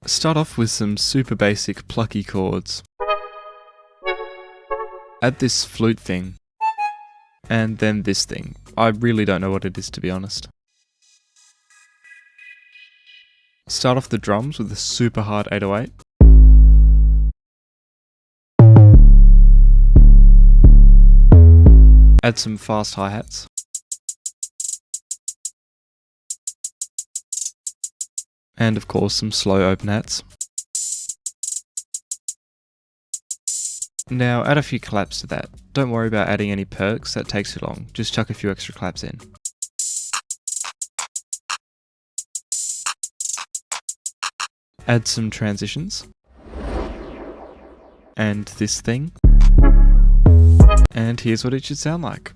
Start off with some super basic plucky chords. Add this flute thing, and then this thing. I really don't know what it is, to be honest. Start off the drums with a super hard 808. Add some fast hi-hats. And of course some slow open hats. Now add a few claps to that. Don't worry about adding any perks, that takes too long. Just chuck a few extra claps in. Add some transitions. And this thing. And here's what it should sound like.